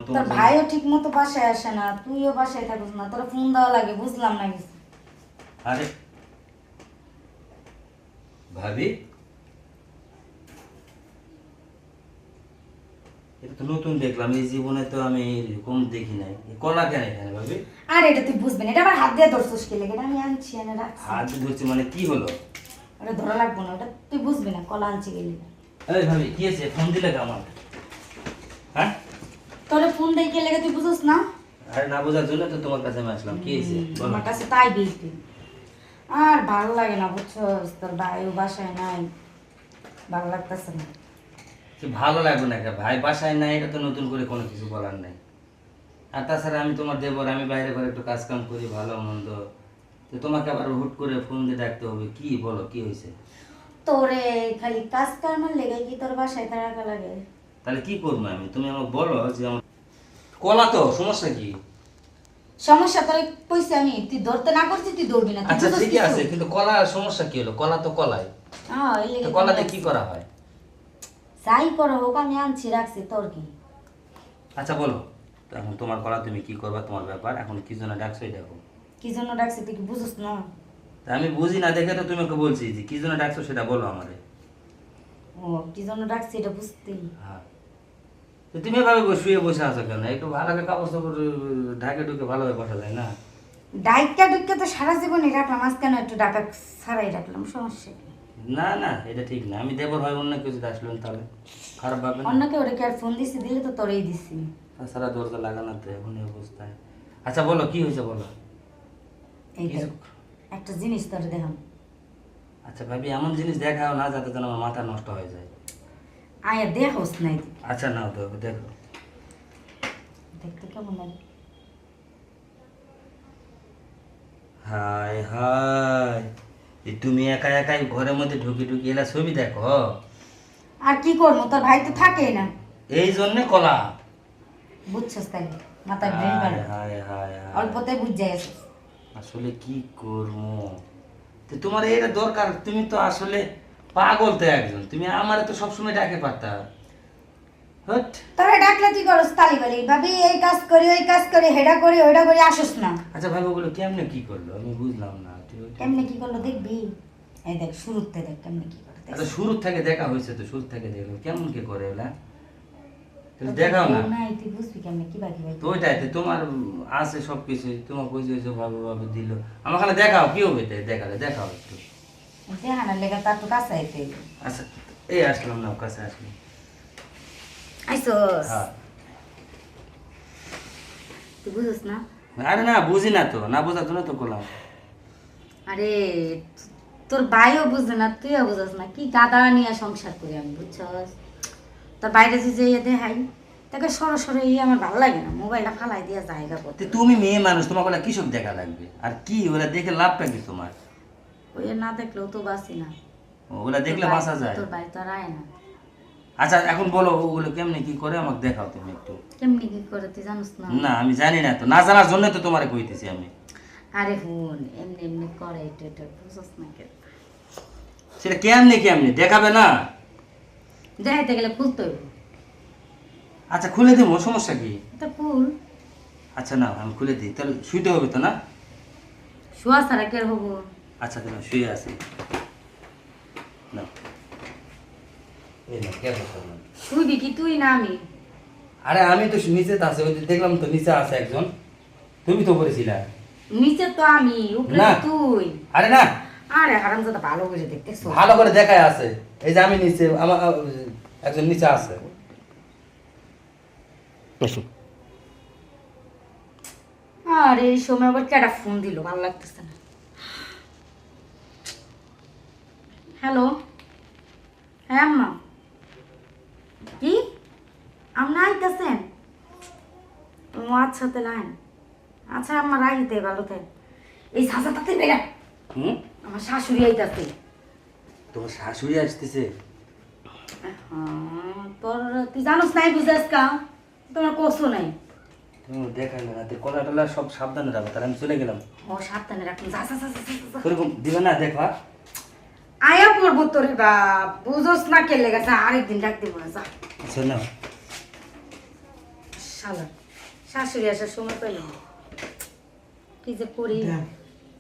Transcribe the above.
তোর ভাইও ঠিক মতো বাসায় আসে না, তুইও বাসায় থাকিস না, তোর ফোন দেওয়া লাগে, বুঝলাম না কিছু। আরে ভাবি, এটা তো নতুন দেখলাম, এই জীবনে তো আমি এরকম দেখি নাই। কলা কেন এখানে ভাবি? আর এটা তুই বুঝবি না, এটা আমার হাত দিয়ে ধরছিস কি লেগে, আমি আনছি এনে রাখছি। হাত ধরছে মানে কি হলো? ওটা ধরা লাগবো না, ওটা তুই বুঝবি না, কলা আনছি গেলি। এই ভাবি কি আছে, ফোন দিলে কে আমার? হ্যাঁ, তোরে ফোন দিয়ে কে লেগে তুই বুঝছ না? আরে না বোঝার জন্য তো তোমার কাছে আমি আসলাম। কি হয়েছে বলো? আমার কাছে তাই বিলতি আর ভালো লাগে না, বুঝছস, তোর ভাইও বাসায় নাই, ভালো লাগতেছে না। কি ভালো লাগবে না কে? ভাই বাসায় নাই, এটা তো নতুন করে কোনো কিছু বলার নাই। আর তাছাড়া আমি তোমার দেবর, আমি বাইরে করে একটু কাজ কাম করি, ভালো মন্দ, তো তোমাকে আবার হুট করে ফোন দিয়ে ডাকতে হবে? কি বলো, কি হয়েছে? তোরে খালি কাজ কারণের লেগে কি তোর বাসায় থাকা লাগে? তাহলে কি করবো আমি? তুমি আমাকে বলো যে আমার কলা তো সমস্যা কি? সমস্যা তোর কইছি আমি, তুই ধরতে না করছিস, তুই ধরবি না, তুই আচ্ছা বুঝছিস ঠিকই কিছু? আছে, কিন্তু কলার সমস্যা কি হলো? কলা তো কলাই, হ্যাঁ, এই তো লেগে কলাতে কি করা হয়? যাই করো হোক, আমি আনছি রাখছি, তোর কি? আচ্ছা বলো, তো এখন তোমার কলা, তুমি কি করবা, তোমার ব্যাপার। এখন কি জন্য ডাকছো দেখো। কি জন্য রাখছি তুই কি বুঝছ না? তা আমি বুঝি না দেখে তো তোমাকে বলছি যে কি জন্য ডাকছো সেটা বলো আমারে। ও, কি জন্য রাখছি এটা বুঝতেই। হ্যাঁ, তো তুমি এভাবে শুয়ে বসে আছো কেন? একটু ভালো করে কাপড় চাপড় ঢাকে ঢুকে ভালোভাবে বসা যায় না? ডাইকা ডুইকা তো সারা জীবনই রাখলাম, আজ কেন একটু ডাকা ছাড়াই রাখলাম, সমস্যা কি? না না, এটা ঠিক না। আমি দেবর হয় অন্য কেউ যদি আসলেন তাহলে খারাপ ভাববেন না? অন্যকে ওরে কি আর ফোন দিছি? দিলে তো তোরেই দিছি। তাছাড়া দরজা লাগানো তো এখন এই অবস্থায়। আচ্ছা বলো কি হয়েছে বলো। এই দেখ, কিছু- একটা জিনিস তোরে দেখাম। আচ্ছা ভাবি, এমন জিনিস দেখাও না যাতে যেন আমার মাথা নষ্ট হয়ে যায়। আয়া দেখোস নাই? আচ্ছা নাও তো দেখো। দেখতে কেমন লাগে? হায় হায়, এই তুমি একা একাই ঘরের মধ্যে ঢুকি ঢুকি এলা ছবি দেখো? আর কি করবো, তোর ভাই তো থাকেই না। এই জন্যে কলা? বুঝছস তাই? মাথায় ব্রেন হায় পারে, হায় হায় হায়। অল্পতে বুঝ যাইস। আসলে কি করবো? তো তোমার এটা দরকার, তুমি তো আসলে পাগল তো একজন। তুমি আমারে তো সবসময় ডাকে পারতা। হট। তোরা ডাকলে তুই করস তালিবালি, ভাবি এই কাজ করি, ওই কাজ করি, হেডা করি, ওইটা করি, আসস না। আচ্ছা ভাই, ওগুলো কেমনে কি করলো আমি বুঝলাম না। কেমনে কি করলো দেখবি? এই দেখ, শুরুতে দেখ কেমনে কি করে। আচ্ছা শুরু থেকে দেখা হয়েছে তো, শুরু থেকে দেখলো কেমন কি করে ওলা, তুমি দেখাও না। নাই, তুই বুঝবি কেমনে কি বাকি ভাই। তো ওইটাই তো তোমার আছে সব কিছু, তোমার কইছে ভাবে ভাবে দিল। আমার খালি দেখাও, কি হবে তাই? দেখালে দেখাও একটু। দেখানোর লেগে তার তো কাছে আইতে। আচ্ছা এই আসলাম না, কাছে আসলাম। আইসস? হ্যাঁ। তুই বুঝছ না? আরে না, বুঝি না তো, না বোঝার জন্য তো করলাম। আরে তোর ভাইও বুঝে না, তুইও বুঝস না, কি গাদা নিয়ে সংসার করি আমি, বুঝছস? তোর বাইরে যে দেখাই তাকে সরো আমার ভালো লাগে না, মোবাইলটা ফালাই দিয়া জায়গা করতে। তো তুমি মেয়ে মানুষ, তোমার ওলা কিসব দেখা লাগবে? আর কি ওরা দেখে লাভটা কি তোমার? ওই না দেখলেও তো বাঁচি না। ওগুলা দেখলে তোর ভাই- বাঁচা যায়? তোর ভাই তো আর আয় না। আচ্ছা এখন বলো, ওগুলো কেমনে কি করে আমাকে দেখাও তুমি একটু। কেমনি কি করে তুই জানিস না? না আমি জানি না তো, না জানার জন্য তো তোমারে কইতেছি আমি। আরে হুন, এমনি এমনি করে এটা বুঝছ না কে? সেটা কেমনে কেমনে দেখাবে না? দেখাইতে গেলে খুলতে হইব। আচ্ছা খুলে দেবো, সমস্যা কি? এটা ফুল আচ্ছা না আমি খুলে দিই, তাহলে শুইতে হবে তো না? শোয়া ছাড়া কে হবো? আচ্ছা কেন শুয়ে আছি না। এই না, কে বলতো না? শুইবি কি তুই না আমি? আরে আমি তো নিচে আছে, ওই যে দেখলাম তো নিচে আছে একজন, তুমি তো বলেছিলা। নিচে তো আমি, উপরে না। তো তুই। আরে না, আরে হারামজাদা ভালো করে দেখতেছ? ভালো করে দেখায় আছে, এই যে আমি নিচে, আমার একজন নিচে আছে। আরে এই সময় আবার কেডা ফোন দিল, ভালো লাগতেছে না। হ্যালো, হ্যাঁ আম্মা। কি আম্মা আইতেছেন? ও আচ্ছা তাহলে আইন। আচ্ছা আম্মা রাইতে ভালো থাক। এই সাজা তাতে বেড়া, হুম, আমার শাশুড়ি আইতাছে। তোমার শাশুড়ি আসতেছে? তোর তুই জানোস নাই, বুঝাস কা তোমার কষ্ট নাই। তুমি দেখাই না, কলা টলা সব সাবধানে রাখো, তাহলে আমি চলে গেলাম। ও সাবধানে রাখুন, যা যা যা যা, যা, যা। ওরকম দিবে না, দেখবা। আয়া পড়বো তোরে বাপ, বুঝোস না কে লেগেছে, আরেকদিন ডাক দিব না, যা। আচ্ছা না, শালা শাশুড়ি আসার সময় পাইলাম না। কি যে করি দেখ